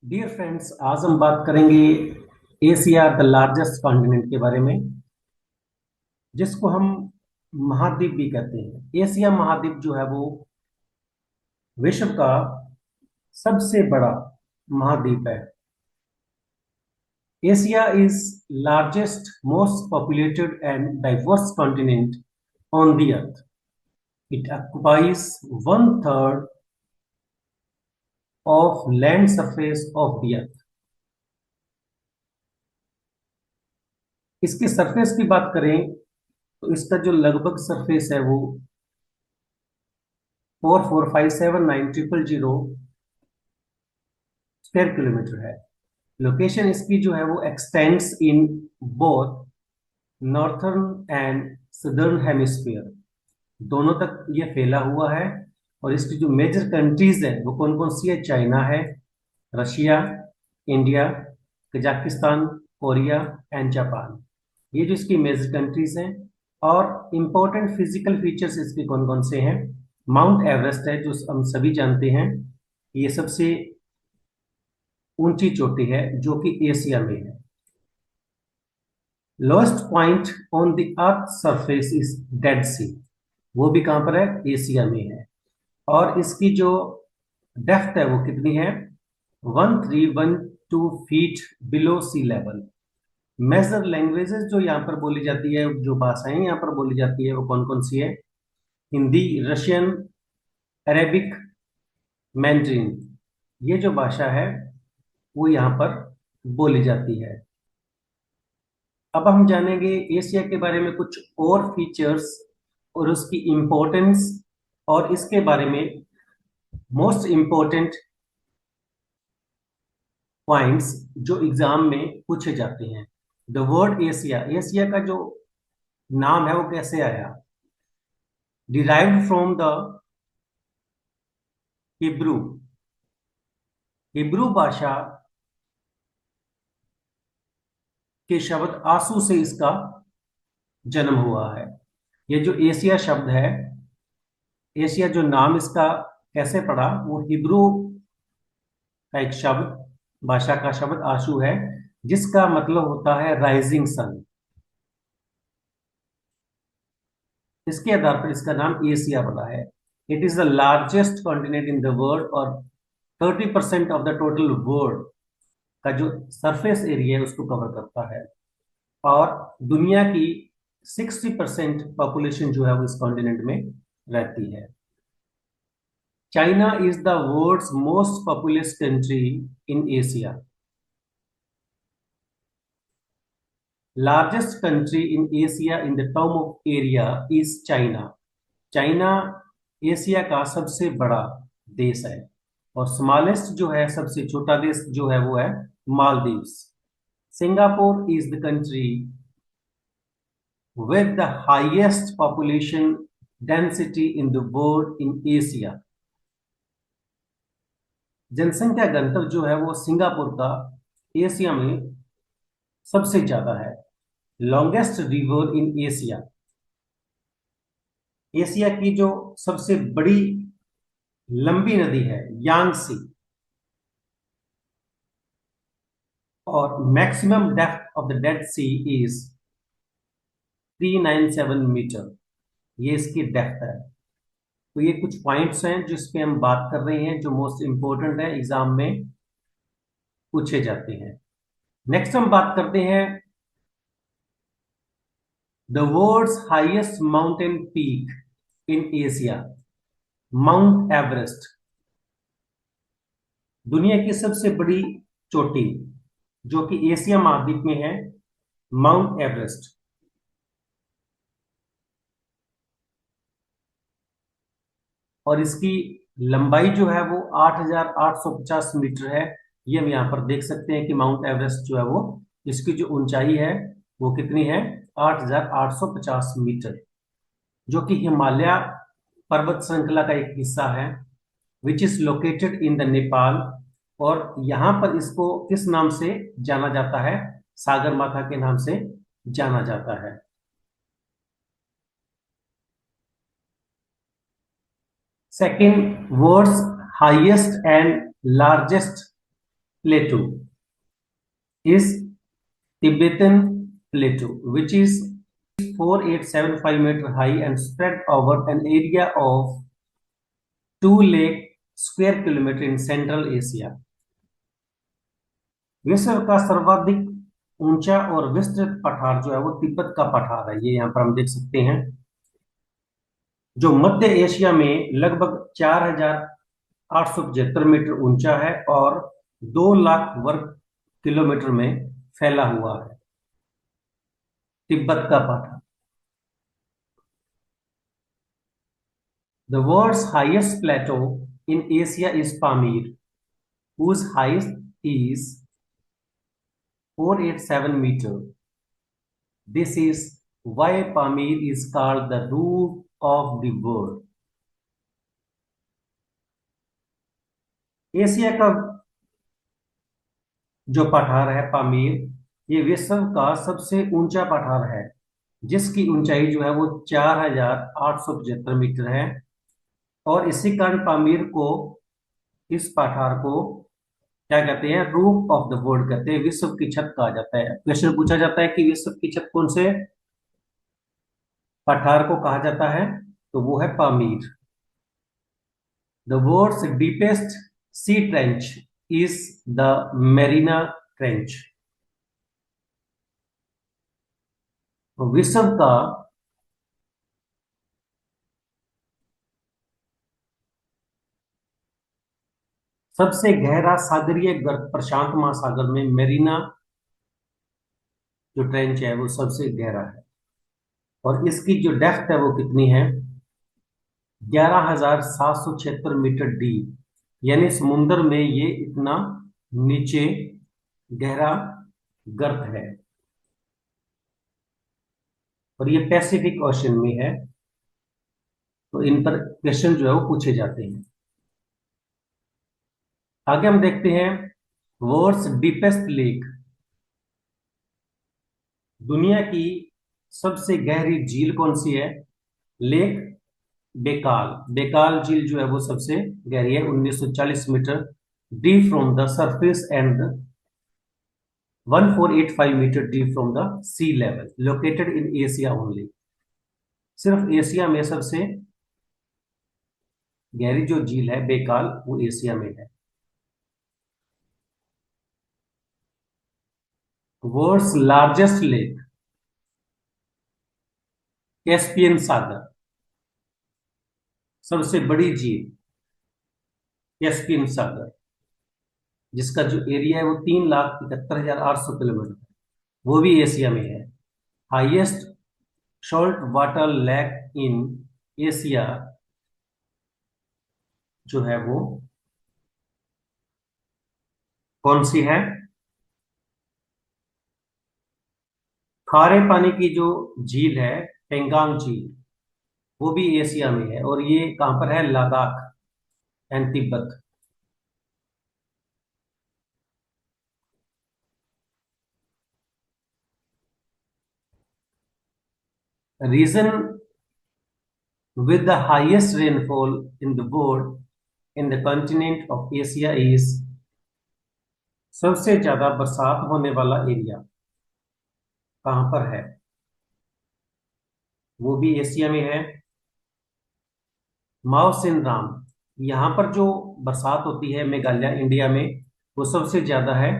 Dear friends, आज हम बात करेंगे एशिया द लार्जेस्ट कॉन्टिनेंट के बारे में, जिसको हम महाद्वीप भी कहते हैं। एशिया महाद्वीप जो है वो विश्व का सबसे बड़ा महाद्वीप है। Asia is largest most populated and diverse continent on the earth. It occupies one third of land surface of the earth. इसके सरफेस की बात करें तो इसका जो लगभग सरफेस है वो 4457900 स्क्वायर किलोमीटर है। लोकेशन इसकी जो है वो x tends in both northern and southern hemisphere, दोनों तक ये फैला हुआ है। और इसकी जो मेजर कंट्रीज है वो कौन कौन सी है? चाइना है, Russia, India, Kazakhstan, Korea and Japan. ये जो इसकी मेजर कंट्रीज हैं। और इम्पोर्टेंट फिजिकल फीचर्स इसके कौन कौन से हैं? माउंट एवरेस्ट है, जो हम सभी जानते हैं। ये सबसे ऊंची चोटी है जो कि एशिया में है। Lowest point on the earth surface is Dead Sea, वो भी कहां पर है? एशिया में है। और इसकी जो डेप्थ है वो कितनी है? 1312 फीट बिलो सी लेवल। मेजर लैंग्वेजेस जो यहाँ पर बोली जाती है, जो भाषाएं यहाँ पर बोली जाती है वो कौन कौन सी है? Hindi, Russian, Arabic, Mandarin. ये जो भाषा है वो यहाँ पर बोली जाती है। अब हम जानेंगे एशिया के बारे में कुछ और फीचर्स और उसकी इम्पोर्टेंस, और इसके बारे में मोस्ट इम्पोर्टेंट पॉइंट्स जो एग्जाम में पूछे जाते हैं। द वर्ड एशिया, एशिया का जो नाम है वो कैसे आया? Derived from the Hebrew. Hebrew भाषा के शब्द आंसू से इसका जन्म हुआ है। ये जो एशिया शब्द है, एशिया जो नाम इसका कैसे पड़ा, वो हिब्रू का एक शब्द, भाषा का शब्द आशु है, जिसका मतलब होता है राइजिंग सन। इसके आधार पर इसका नाम एशिया पड़ा है। It is the largest continent in the world, और 30% ऑफ द टोटल वर्ल्ड का जो सरफेस एरिया है उसको कवर करता है। और दुनिया की 60% पॉपुलेशन जो है वो इस कॉन्टिनेंट में रहती है। China is the world's most populous country in Asia. Largest country in Asia in the term of area is China. China Asia का सबसे बड़ा देश है। और स्मॉलेस्ट जो है, सबसे छोटा देश जो है वो है Maldives. Singapore is the country with the highest population density in the world in Asia। जनसंख्या घनत्व जो है वो सिंगापुर का एशिया में सबसे ज्यादा है। Longest river in Asia, Asia की जो सबसे बड़ी लंबी नदी है यांगसी। और maximum depth of the Dead Sea is 397 metre, ये इसकी डेप्थ है। तो ये कुछ पॉइंट्स हैं जिस पे हम बात कर रहे हैं, जो मोस्ट इंपोर्टेंट है, एग्जाम में पूछे जाते हैं। नेक्स्ट हम बात करते हैं the world's highest mountain peak in Asia, Mount Everest. दुनिया की सबसे बड़ी चोटी जो कि एशिया महाद्वीप में है, माउंट एवरेस्ट। और इसकी लंबाई जो है वो 8850 मीटर है। ये हम यहाँ पर देख सकते हैं कि माउंट एवरेस्ट जो है वो, इसकी जो ऊंचाई है वो कितनी है? 8850 मीटर, जो कि हिमालय पर्वत श्रृंखला का एक हिस्सा है, which is located in the Nepal. और यहाँ पर इसको किस नाम से जाना जाता है? सागर माथा के नाम से जाना जाता है। Second, world's highest and largest plateau is Tibetan Plateau, which is 4875 meter high and spread over an area of 2 lakh square kilometer in Central Asia. विश्व का सर्वाधिक ऊंचा और विस्तृत पठार जो है वो तिब्बत का पठार है, ये यहाँ पर हम देख सकते हैं, जो मध्य एशिया में लगभग 4875 मीटर ऊंचा है और 2 लाख वर्ग किलोमीटर में फैला हुआ है तिब्बत का पठार। The world's highest plateau in Asia is Pamir, whose height is 487 meter. This is why Pamir is called the roof of the world. Asia का जो पठार है पामीर, ये विश्व का सबसे ऊंचा पठार है, जिसकी ऊंचाई जो है वो 4875 मीटर है। और इसी कारण पामीर को, इस पठार को क्या कहते हैं, रूफ ऑफ द वर्ल्ड कहते हैं, विश्व की छत कहा जाता है। क्वेश्चन पूछा जाता है कि विश्व की छत कौन से पठार को कहा जाता है, तो वो है Pamir. The world's deepest sea trench is the Mariana Trench. तो विश्व का सबसे गहरा सागरीय गर्त प्रशांत महासागर में मेरिना जो ट्रेंच है वो सबसे गहरा है, और इसकी जो डेप्थ है वो कितनी है, 11,776 मीटर डीप, यानी समुद्र में ये इतना नीचे गहरा गर्त है, और ये पैसिफिक ओशन में है। तो इन पर क्वेश्चन जो है वो पूछे जाते हैं। आगे हम देखते हैं वर्ल्ड्स डीपेस्ट लेक। दुनिया की सबसे गहरी झील कौन सी है, लेक बेकाल। बेकाल झील जो है वो सबसे गहरी है, 1940 metre deep from the surface and 1485 metre deep from the sea level, located in Asia only. सिर्फ एशिया में सबसे गहरी जो झील है बेकाल, वो एशिया में है। वर्ल्ड्स लार्जेस्ट लेक, कैस्पियन सागर। सबसे बड़ी झील कैस्पियन सागर, जिसका जो एरिया है वो 3,71,800 किलोमीटर, वो भी एशिया में है। Highest salt water lake in Asia जो है वो कौन सी है, खारे पानी की जो झील है पेंगांग झील, वो भी एशिया में है, और ये कहां पर है, Ladakh and Tibet. Region with the highest rainfall in the world in the continent of Asia is, सबसे ज्यादा बरसात होने वाला एरिया कहां पर है, वो भी एशिया में है, माओसिन राम। यहाँ पर जो बरसात होती है मेघालय इंडिया में, वो सबसे ज्यादा है,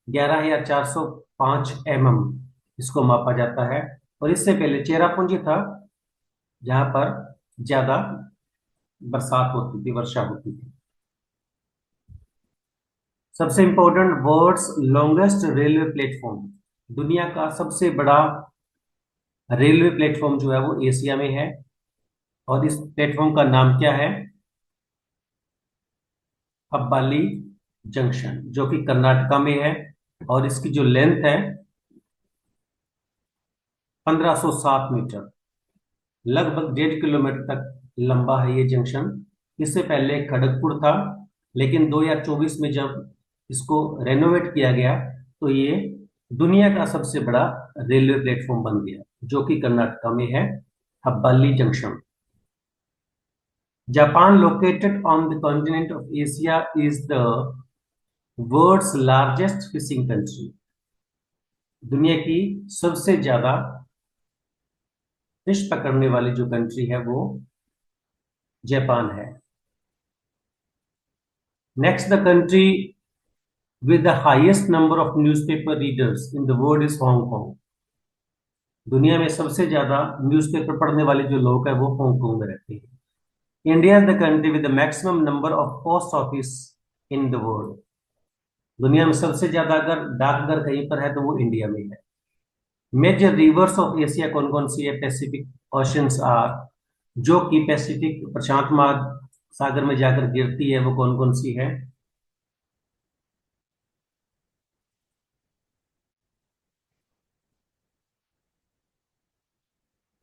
11,405 mm इसको मापा जाता है। और इससे पहले चेरापूंजी था, जहां पर ज्यादा बरसात होती थी, वर्षा होती थी। सबसे important words, longest railway platform. दुनिया का सबसे बड़ा रेलवे प्लेटफॉर्म जो है वो एशिया में है, और इस प्लेटफॉर्म का नाम क्या है, अब्बाली जंक्शन, जो कि कर्नाटका में है, और इसकी जो लेंथ है 1507 मीटर, लगभग 1.5 किलोमीटर तक लंबा है ये जंक्शन। इससे पहले खड़गपुर था, लेकिन 2024 में जब इसको रेनोवेट किया गया तो ये दुनिया का सबसे बड़ा रेलवे प्लेटफॉर्म बन गया, जो कि कर्नाटका में है, Hubballi junction. Japan, located on the continent of Asia, is the world's largest fishing country, दुनिया की सबसे ज्यादा फिश पकड़ने वाली जो कंट्री है वो जापान है। Next, the country with the highest number of newspaper readers in the world is Hong Kong। दुनिया में सबसे ज्यादा न्यूज़पेपर पढ़ने वाले जो लोग हैं वो हांगकांग में रहते हैं। India is the country with the maximum number of post office in the world. दुनिया में सबसे ज्यादा अगर डाकघर कहीं पर है तो वो इंडिया में है। मेजर रिवर्स ऑफ एशिया कौन कौन सी है? पैसिफिक ओशंस आर, जो कि पैसिफिक प्रशांत महासागर में जाकर गिरती है, वो कौन कौन सी है?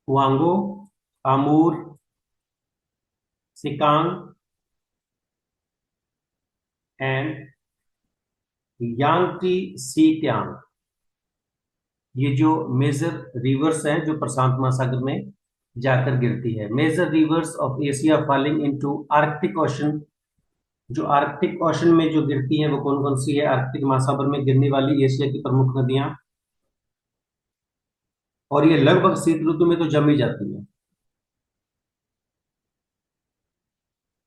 वांगो, Amur, सिकांग and Yangtze C Tang. ये जो मेजर रिवर्स हैं जो प्रशांत महासागर में जाकर गिरती है। Major rivers of Asia falling into Arctic Ocean, जो आर्कटिक ओशन में जो गिरती हैं वो कौन कौन सी है? आर्कटिक महासागर में गिरने वाली एशिया की प्रमुख नदियां, और ये लगभग शीत ऋतु में तो जम ही जाती है।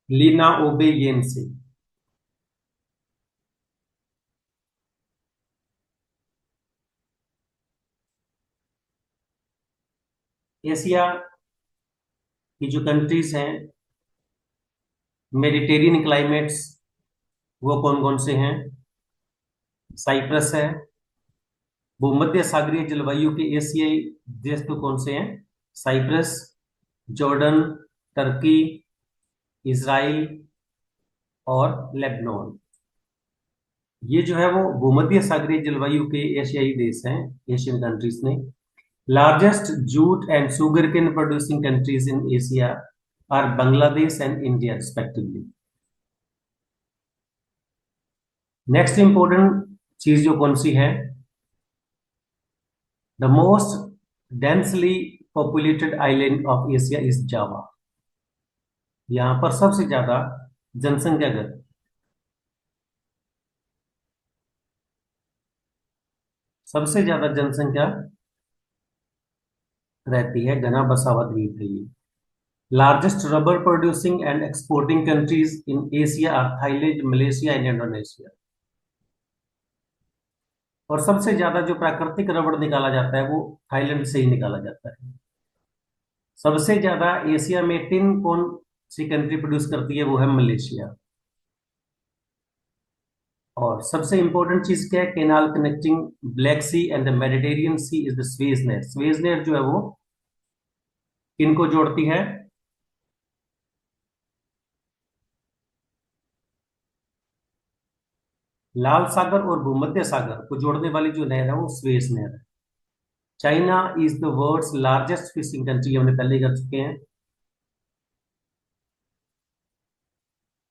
लीना ओबे येन से। एशिया की जो कंट्रीज हैं मेडिटेरियन क्लाइमेट्स, वो कौन कौन से हैं? साइप्रस है। भूमध्य सागरीय जलवायु के एशियाई देश तो कौन से हैं? साइप्रस, जॉर्डन, टर्की, इजराइल और लेबनान। ये जो है वो भूमध्य सागरीय जलवायु के एशियाई देश हैं, एशियन कंट्रीज ने। Largest jute and sugar cane producing countries in Asia are Bangladesh and India respectively. Next important चीज जो कौन सी है? The most densely populated island of Asia is Java. यहां पर सबसे ज्यादा जनसंख्या घनत्व, सबसे ज्यादा जनसंख्या रहती है, घना बसा हुआ द्वीप है ये। Largest rubber producing and exporting countries in Asia are Thailand, Malaysia and Indonesia. और सबसे ज्यादा जो प्राकृतिक रबड़ निकाला जाता है वो थाईलैंड से ही निकाला जाता है। सबसे ज्यादा एशिया में टिन कौन सी कंट्री प्रोड्यूस करती है? वो है मलेशिया। और सबसे इंपॉर्टेंट चीज क्या है? Canal connecting Black Sea and the Mediterranean Sea is the Suez net. Suez net जो है वो किनको जोड़ती है? लाल सागर और भूमध्य सागर को जोड़ने वाली जो नहर है वो स्वेज नहर है। China is the world's largest fishing country, हमने पहले ही कर चुके हैं।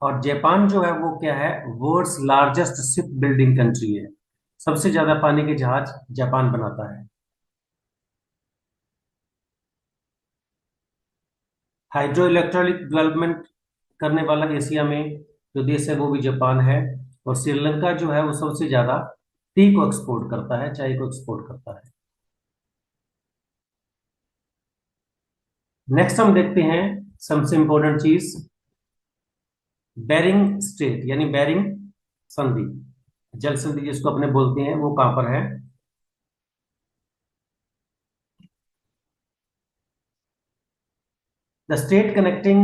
और जापान जो है वो क्या है? World's largest ship building country है। सबसे ज्यादा पानी के जहाज जापान बनाता है। हाइड्रो इलेक्ट्रॉनिक डेवलपमेंट करने वाला एशिया में जो देश है वो भी जापान है। और श्रीलंका जो है वो सबसे ज्यादा टी को एक्सपोर्ट करता है, चाय को एक्सपोर्ट करता है। नेक्स्ट हम देखते हैं सबसे इंपॉर्टेंट चीज, बेरिंग स्ट्रेट यानी बेरिंग संधि, जल संधि जिसको अपने बोलते हैं, वो कहां पर है? The state connecting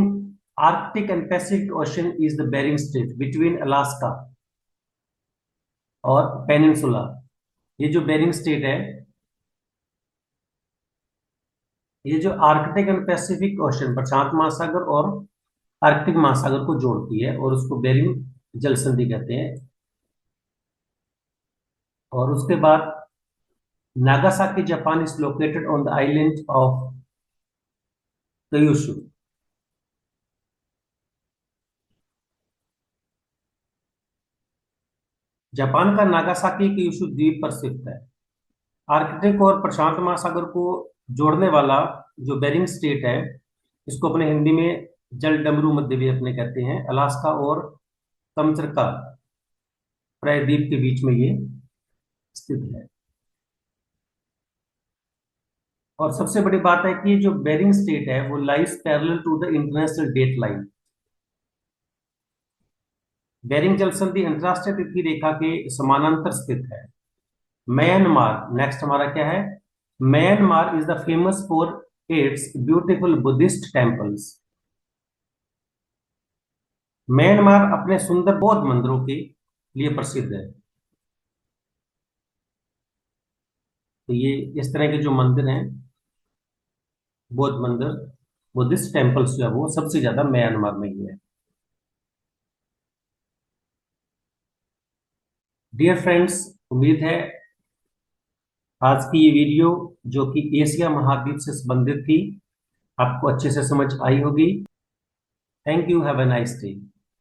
Arctic and Pacific Ocean is the Bering Strait between Alaska और पेनिनसुला। ये जो बेरिंग स्टेट है, ये जो आर्कटिक एंड पैसिफिक ओशन प्रशांत महासागर और आर्कटिक महासागर को जोड़ती है, और उसको बेरिंग जल संधि कहते हैं। और उसके बाद Nagasaki Japan is located on the island of Kyushu. Japan का नागासाकी क्यूशू द्वीप पर स्थित है। आर्कटिक और प्रशांत महासागर को जोड़ने वाला जो बेरिंग स्टेट है, इसको अपने हिंदी में जल डमरू मध्य भी अपने कहते हैं। अलास्का और कमचरका प्रायद्वीप के बीच में ये स्थित है। और सबसे बड़ी बात है कि जो बेरिंग स्टेट है वो lies parallel to the international date line. Bering जल संधि अंतरराष्ट्रीय तिथि रेखा के समानांतर स्थित है। म्यांमार, नेक्स्ट हमारा क्या है? Myanmar is the famous for its beautiful Buddhist temples. Myanmar अपने सुंदर बौद्ध मंदिरों के लिए प्रसिद्ध है। तो ये इस तरह के जो मंदिर हैं, बौद्ध मंदिर, बुद्धिस्ट टेम्पल्स जो है वो सबसे ज्यादा म्यांमार में ही है। डियर फ्रेंड्स, उम्मीद है आज की ये वीडियो जो कि एशिया महाद्वीप से संबंधित थी आपको अच्छे से समझ आई होगी। Thank you, have a nice day.